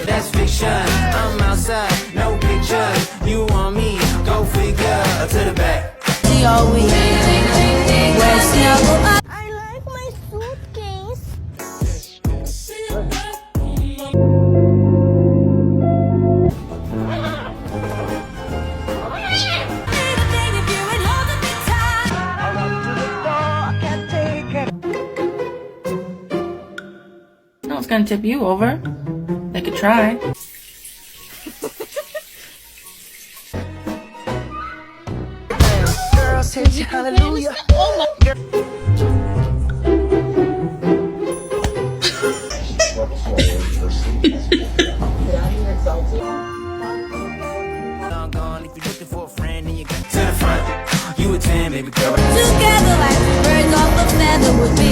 That's fiction. I'm outside, no pictures. You want me? Go figure. To the back. I like my suitcase. No one's gonna tip you over. They could try. Girls hit you, hallelujah. If you're looking for a friend, then you get to the front. You a 10, baby girl. Together like birds of a feather would be.